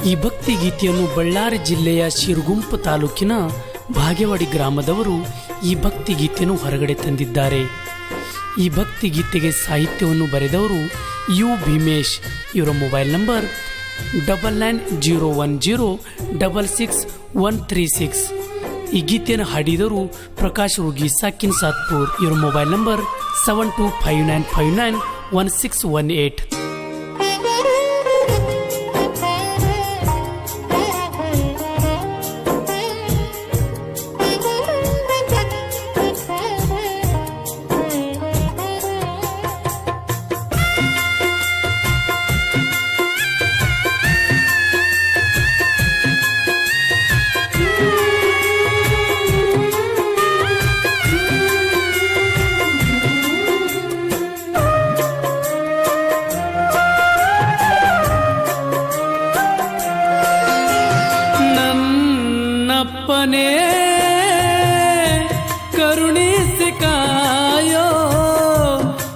ಈ ಭಕ್ತಿ ಗೀತೆಯನ್ನು ಬಳ್ಳಾರಿ ಜಿಲ್ಲೆಯ ಶಿರಗುಂಪ ತಾಲೂಕಿನ ಭಾಗ್ಯವಾಡಿ ಗ್ರಾಮದವರು ಈ ಭಕ್ತಿ ಗೀತೆಯನ್ನು ಹೊರಗಡೆ ತಂದಿದ್ದಾರೆ. ಈ ಭಕ್ತಿ ಗೀತೆಗೆ ಸಾಹಿತ್ಯವನ್ನು ಬರೆದವರು ಯು ಭೀಮೇಶ್. ಇವರ ಮೊಬೈಲ್ ನಂಬರ್ 9901066136. ಈ ಗೀತೆಯನ್ನು ಹಾಡಿದವರು ಪ್ರಕಾಶ್ ರುಗಿ ಸಾಕಿನ್ ಸಾತ್ಪುರ್. ಇವರ ಮೊಬೈಲ್ ನಂಬರ್ 7259591618. ನನ್ನಪ್ಪನೇ ಕರುಣಿಸಿ ಕಾಯೋ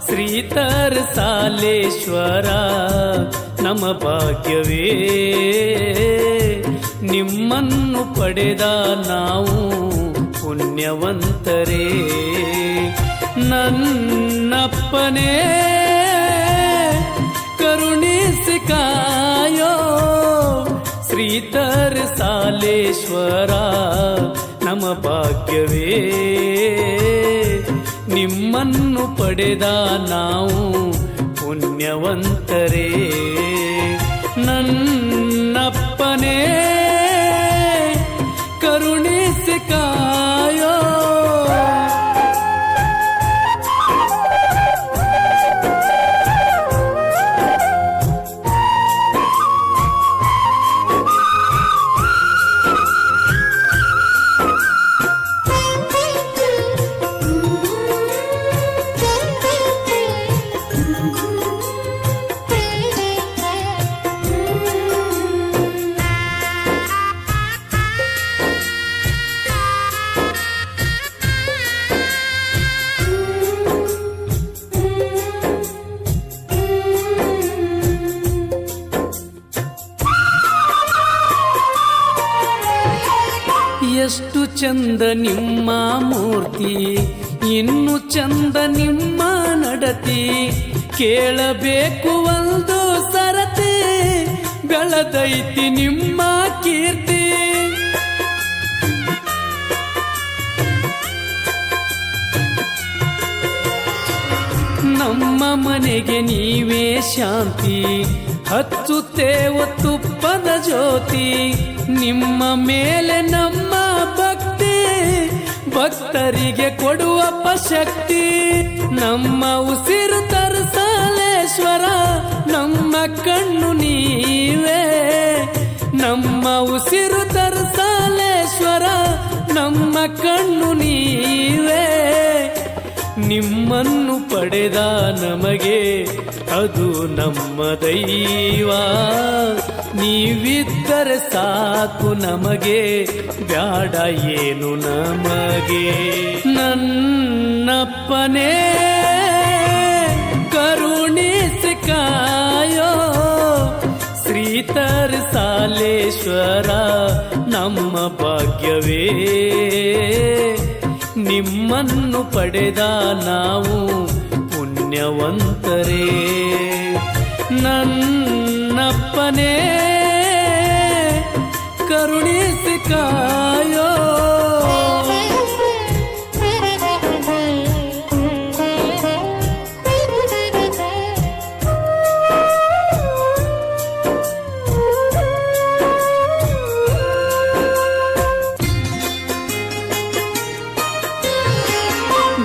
ಶ್ರೀಧರ ಸಾಲೇಶ್ವರ, ನಮ್ಮ ಭಾಗ್ಯವೇ ನಿಮ್ಮನ್ನು ಪಡೆದ ನಾವು ಪುಣ್ಯವಂತರೇ. ನನ್ನಪ್ಪನೇ ಕರುಣಿಸಿ ಕಾಯೋ ಶ್ರೀಧರ ಸಾಲೇಶ್ವರ, ನಮ್ಮ ಭಾಗ್ಯವೇ ನಿಮ್ಮನ್ನು ಪಡೆದ ನಾವು ಪುಣ್ಯವಂತರೇ. ನನ್ನಪ್ಪನೇ ಕರುಣಿಸಿ ಕಾಯೋ. ಎಷ್ಟು ಚಂದ ನಿಮ್ಮ ಮೂರ್ತಿ, ಇನ್ನು ಚಂದ ನಿಮ್ಮ ನಡತಿ, ಕೇಳಬೇಕು ಒಂದು ಸರತಿ, ಬೆಳೆದೈತಿ ನಿಮ್ಮ ಕೀರ್ತಿ. ನಮ್ಮ ಮನೆಗೆ ನೀವೇ ಶಾಂತಿ, ಹಚ್ಚುತ್ತೇವ ತುಪ್ಪದ ಜ್ಯೋತಿ. ನಿಮ್ಮ ಮೇಲೆ ನಮ್ಮ ಭಕ್ತಿ, ಭಕ್ತರಿಗೆ ಕೊಡುವ ಶಕ್ತಿ. ನಮ್ಮ ಉಸಿರು ತರಸಾಲೇಶ್ವರ, ನಮ್ಮ ಕಣ್ಣು ನೀವೇ. ನಮ್ಮ ಉಸಿರು ತರಸಾಲೇಶ್ವರ, ನಮ್ಮ ಕಣ್ಣು ನೀವೇ. ನಿಮ್ಮನ್ನು ಪಡೆದ ನಮಗೆ ಅದು ನಮ್ಮ ದೈವ, ನೀವಿದ್ದರೆ ಸಾಕು ನಮಗೆ, ಬ್ಯಾಡ ಏನು ನಮಗೆ. ನನ್ನಪ್ಪನೇ ಕರುಣಿಸಿ ಕಾಯೋ ಶ್ರೀಧರ ಸಾಲೇಶ್ವರ, ನಮ್ಮ ಭಾಗ್ಯವೇ ನಿಮ್ಮನ್ನು ಪಡೆದ ನಾವು ಪುಣ್ಯವಂತರೇ. ನನ್ನಪ್ಪನೇ ಕರುಣಿಸಿ ಕಾಯೋ.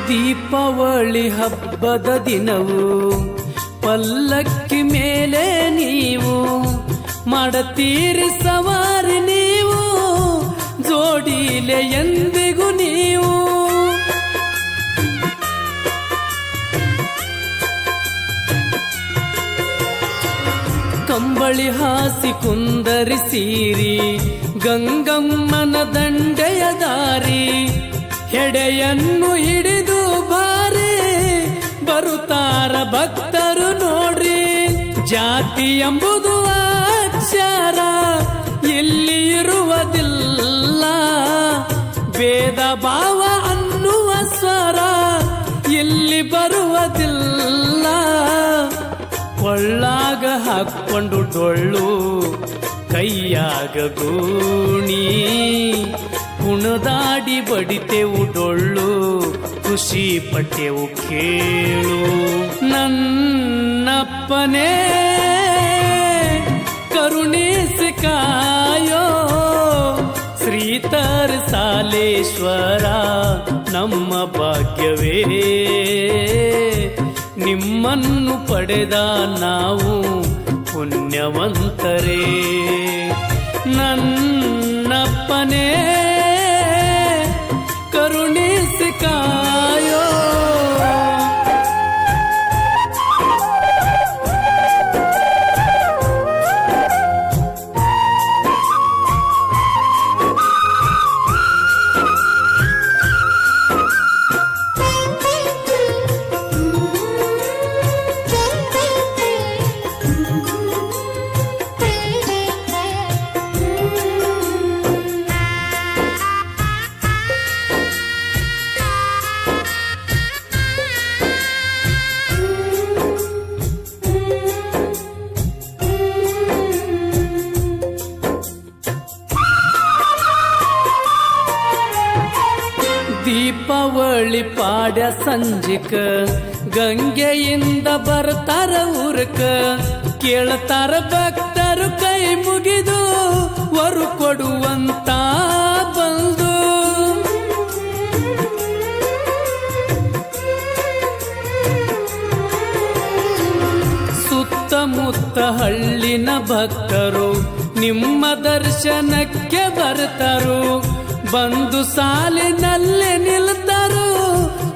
ದೀಪಾವಳಿ ಹಬ್ಬದ ದಿನವು ಪಲ್ಲಕ್ಕಿ ಮೇಲೆ ನೀವು ಮಾಡತೀರಿ ಸವಾರಿ, ನೀವು ಜೋಡಿಲೆ ಎಂದಿಗೂ ನೀವು. ಕಂಬಳಿ ಹಾಸಿ ಕುಂದರಿಸಿರಿ ಗಂಗಮ್ಮನ ದಂಡೆಯ ದಾರಿ, ಹೆಡೆಯನ್ನು ಹಿಡಿದು ಬಾರಿ ಬರುತ್ತಾರ ಭಕ್ತರು ನೋಡ್ರಿ. ಜಾತಿ ಎಂಬುದು ಅಕ್ಷರ ಇಲ್ಲಿ ಇರುವುದಿಲ್ಲ, ಭೇದ ಭಾವ ಅನ್ನುವ ಸ್ವರ ಇಲ್ಲಿ ಬರುವುದಿಲ್ಲ. ಕೊಳ್ಳಾಗ ಹಾಕ್ಕೊಂಡು ಡೊಳ್ಳು ಕೈಯಾಗ ಗೂಣಿ, ಕುಣದಾಡಿ ಬಡಿತೆವು ಡೊಳ್ಳು ಖುಷಿ ಪಟ್ಟೆವು ಕೇಳು. ನನ್ನಪ್ಪನೇ ಕರುಣಿಸಿ ಕಾಯೋ, ಶ್ರೀಧರ ಸಾಲೇಶ್ವರ ನಮ್ಮ ಭಾಗ್ಯವೇ. ನಿಮ್ಮನ್ನು ಪಡೆದ ನಾವು ಪುಣ್ಯವಂತರೇ. ನನ್ನಪ್ಪನೇ ಕರುಣಿಸಿ ಕಾಯೋ. ದೀಪಾವಳಿ ಪಾಡ್ಯ ಸಂಜಿಕ ಗಂಗೆಯಿಂದ ಬರ್ತಾರ ಊರಕ, ಕೇಳ್ತಾರ ಭಕ್ತರು ಕೈ ಮುಗಿದು ವರ ಕೊಡುವಂತ ಬಂದು. ಸುತ್ತಮುತ್ತ ಹಳ್ಳಿನ ಭಕ್ತರು ನಿಮ್ಮ ದರ್ಶನಕ್ಕೆ ಬರ್ತಾರು, ಬಂದು ಸಾಲಿನಲ್ಲಿ ನಿಲ್ತರು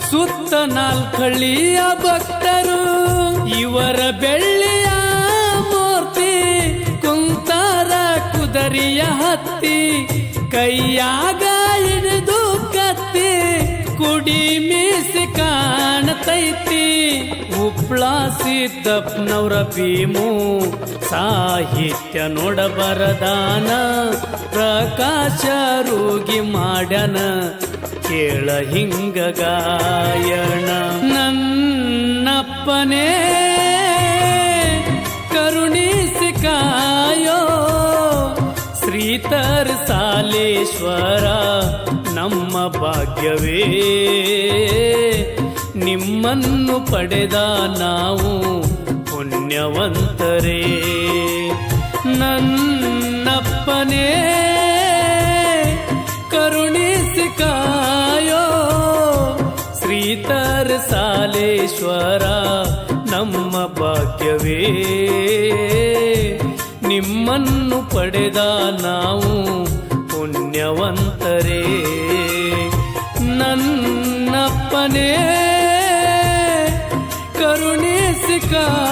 ಸುತ್ತ ನಾಲ್ಕಳ್ಳಿಯ ಭಕ್ತರು. ಇವರ ಬೆಳ್ಳಿಯ ಮೂರ್ತಿ ಕುಂತಾರ ಕುದರಿಯ ಹತ್ತಿ, ಕೈಯಾಗ ಹಿಡಿದು ಕತ್ತಿ ಕುಡಿ ಮೀಸಿ ಕಾಣತೈತಿ. ಉಪ್ಳ ಸಿದ್ದಪ್ಪನವರ ಭೀಮು ಸಾಹಿತ್ಯ ನೋಡಬರದಾನ, ಪ್ರಕಾಶ ರೂಗಿ ಮಾಡ್ಯಾನ ಕೇಳ ಹಿಂಗ ಗಾಯಣ. ನನ್ನಪ್ಪನೇ ಕರುಣಿಸಿ ಕಾಯೋ, ಶ್ರೀಧರ ಸಾಲೇಶ್ವರ ನಮ್ಮ ಭಾಗ್ಯವೇ. ನಿಮ್ಮನ್ನು ಪಡೆದ ನಾವು ಪುಣ್ಯವಂತರೇ. ನನ್ನಪ್ಪನೇ ಕರುಣಿಸಿ ಕಾಯೋ, ಶ್ರೀಧರ ಸಾಲೇಶ್ವರ ನಮ್ಮ ಭಾಗ್ಯವೇ. ನಿಮ್ಮನ್ನು ಪಡೆದ ನಾವು ಪುಣ್ಯವಂತರೇ. ನನ್ನಪ್ಪನೇ ಕರುಣಿಸಿ ಕಾಯೋ.